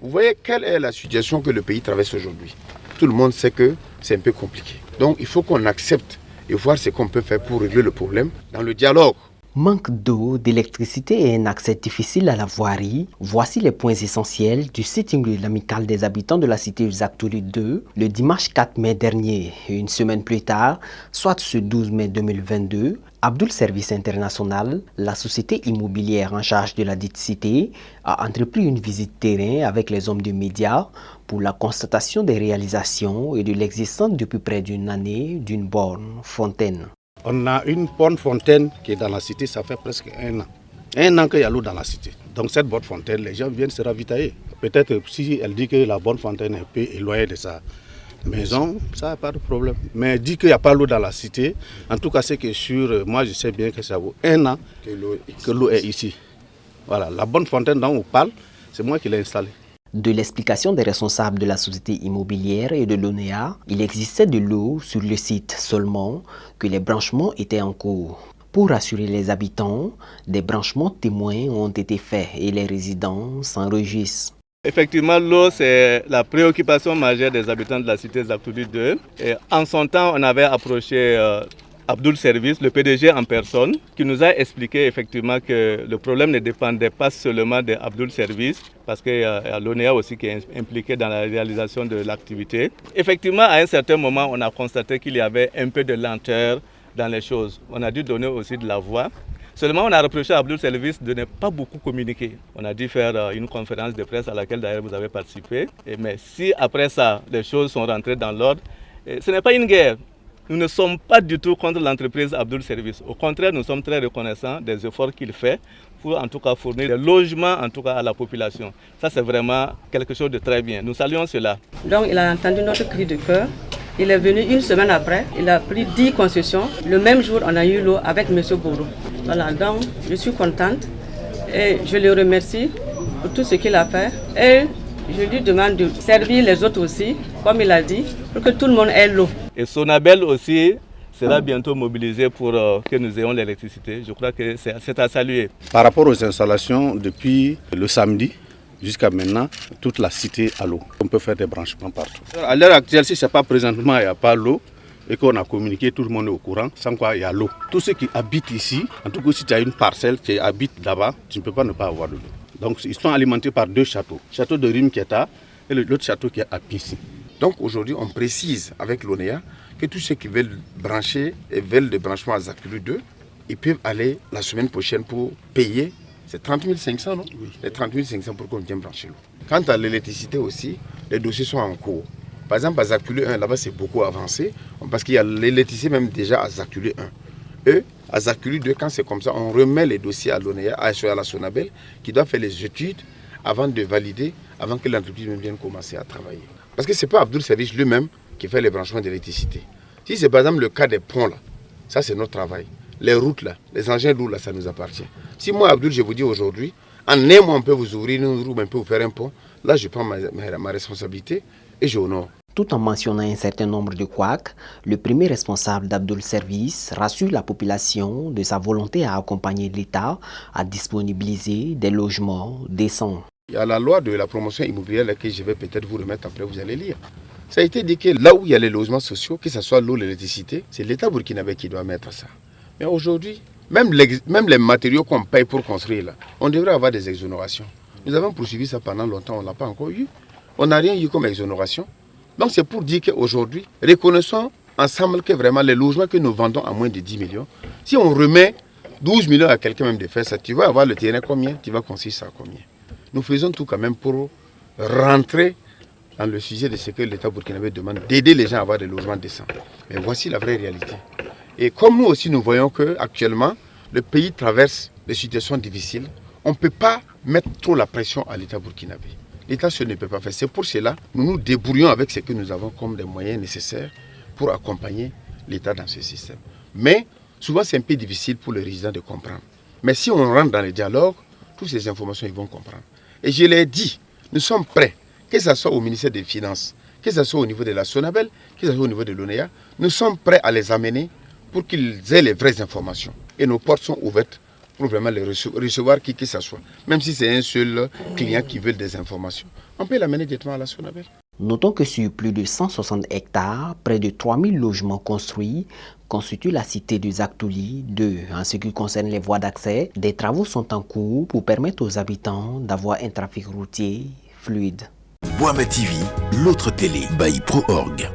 Vous voyez quelle est la situation que le pays traverse aujourd'hui. Tout le monde sait que c'est un peu compliqué. Donc il faut qu'on accepte et voir ce qu'on peut faire pour régler le problème dans le dialogue. Manque d'eau, d'électricité et un accès difficile à la voirie, voici les points essentiels du sitting de l'amicale des habitants de la cité Zagtouli 2 le dimanche 4 mai dernier. Une semaine plus tard, soit ce 12 mai 2022, Abdoul Service International, la société immobilière en charge de la dite cité, a entrepris une visite terrain avec les hommes de médias pour la constatation des réalisations et de l'existence depuis près d'une année d'une bonne fontaine. On a une bonne fontaine qui est dans la cité, ça fait presque un an. Un an qu'il y a l'eau dans la cité. Donc cette bonne fontaine, les gens viennent se ravitailler. Peut-être si elle dit que la bonne fontaine est un peu éloignée de sa maison, ça n'a pas de problème. Mais dit qu'il n'y a pas l'eau dans la cité, en tout cas c'est que sûr, moi je sais bien que ça vaut un an que l'eau est ici. Voilà, la bonne fontaine dont on parle, c'est moi qui l'ai installée. De l'explication des responsables de la société immobilière et de l'ONEA, il existait de l'eau sur le site seulement que les branchements étaient en cours. Pour rassurer les habitants, des branchements témoins ont été faits et les résidents s'en réjouissent. Effectivement, l'eau, c'est la préoccupation majeure des habitants de la cité Zagtouli 2. Et en son temps, on avait approché Abdoul Service, le PDG en personne, qui nous a expliqué effectivement que le problème ne dépendait pas seulement d'Abdoul Service, parce qu'il y a l'ONEA aussi qui est impliqué dans la réalisation de l'activité. Effectivement, à un certain moment, on a constaté qu'il y avait un peu de lenteur dans les choses. On a dû donner aussi de la voix. Seulement, on a reproché à Abdoul Service de ne pas beaucoup communiquer. On a dû faire une conférence de presse à laquelle d'ailleurs vous avez participé. Mais si après ça, les choses sont rentrées dans l'ordre, ce n'est pas une guerre. Nous ne sommes pas du tout contre l'entreprise Abdoul Service. Au contraire, nous sommes très reconnaissants des efforts qu'il fait pour en tout cas fournir des logements en tout cas à la population. Ça, c'est vraiment quelque chose de très bien. Nous saluons cela. Donc, il a entendu notre cri de cœur. Il est venu une semaine après. Il a pris 10 concessions. Le même jour, on a eu l'eau avec M. Gourou. Voilà, donc je suis contente et je le remercie pour tout ce qu'il a fait. Et je lui demande de servir les autres aussi, comme il a dit, pour que tout le monde ait l'eau. Et Sonabel aussi sera bientôt mobilisé pour que nous ayons l'électricité. Je crois que c'est à saluer. Par rapport aux installations, depuis le samedi jusqu'à maintenant, toute la cité a l'eau. On peut faire des branchements partout. À l'heure actuelle, si ce n'est pas présentement, il n'y a pas l'eau, et qu'on a communiqué, tout le monde est au courant, sans quoi il y a l'eau. Tous ceux qui habitent ici, en tout cas si tu as une parcelle qui habite là-bas, tu ne peux pas ne pas avoir de l'eau. Donc ils sont alimentés par deux châteaux. Le château de Rimketa et l'autre château qui est à Pissi. Donc aujourd'hui, on précise avec l'ONEA que tous ceux qui veulent brancher et veulent des branchements à Zagtouli 2, ils peuvent aller la semaine prochaine pour payer. C'est 30 500, non? Oui. Les 30 500 pour qu'on vienne brancher l'eau. Quant à l'électricité aussi, les dossiers sont en cours. Par exemple, à Zagtouli 1, là-bas, c'est beaucoup avancé, parce qu'il y a l'électricité même déjà à Zagtouli 1. Et à Zagtouli 2, quand c'est comme ça, on remet les dossiers à l'ONEA, à la Sonabel, qui doit faire les études avant de valider, avant que l'entreprise vienne commencer à travailler. Parce que ce n'est pas Abdoul Service lui-même qui fait les branchements d'électricité. Si c'est par exemple le cas des ponts, là, ça c'est notre travail. Les routes, là, les engins lourds, là, ça nous appartient. Si moi, Abdoul, je vous dis aujourd'hui, en un mois, on peut vous ouvrir une roue, on peut vous faire un pont, là, je prends ma responsabilité et je honore. Tout en mentionnant un certain nombre de couacs, le premier responsable d'Abdoul Service rassure la population de sa volonté à accompagner l'État à disponibiliser des logements décents. Il y a la loi de la promotion immobilière que je vais peut-être vous remettre après, vous allez lire. Ça a été dit que là où il y a les logements sociaux, que ce soit l'eau, l'électricité, c'est l'État burkinabé qui doit mettre ça. Mais aujourd'hui, même les matériaux qu'on paye pour construire, là, on devrait avoir des exonérations. Nous avons poursuivi ça pendant longtemps, on ne l'a pas encore eu. On n'a rien eu comme exonération. Donc c'est pour dire qu'aujourd'hui, reconnaissons ensemble que vraiment les logements que nous vendons à moins de 10 millions, si on remet 12 millions à quelqu'un même de faire ça, tu vas avoir le terrain combien? Tu vas construire ça combien? Nous faisons tout quand même pour rentrer dans le sujet de ce que l'État burkinabé demande, d'aider les gens à avoir des logements décents. Mais voici la vraie réalité. Et comme nous aussi nous voyons qu'actuellement, le pays traverse des situations difficiles, on ne peut pas mettre trop la pression à l'État burkinabé. L'État ne peut pas faire. C'est pour cela que nous nous débrouillons avec ce que nous avons comme des moyens nécessaires pour accompagner l'État dans ce système. Mais souvent, c'est un peu difficile pour les résidents de comprendre. Mais si on rentre dans le dialogue, toutes ces informations, ils vont comprendre. Et je l'ai dit, nous sommes prêts, que ce soit au ministère des Finances, que ce soit au niveau de la Sonabel, que ce soit au niveau de l'ONEA, nous sommes prêts à les amener pour qu'ils aient les vraies informations. Et nos portes sont ouvertes pour vraiment les recevoir qui que ce soit. Même si c'est un seul client qui veut des informations. on peut l'amener directement à la Sonabel. Notons que sur plus de 160 hectares, près de 3000 logements construits constituent la cité du Zaktouli 2. En ce qui concerne les voies d'accès, des travaux sont en cours pour permettre aux habitants d'avoir un trafic routier fluide. Boama TV, l'autre télé by Pro Org.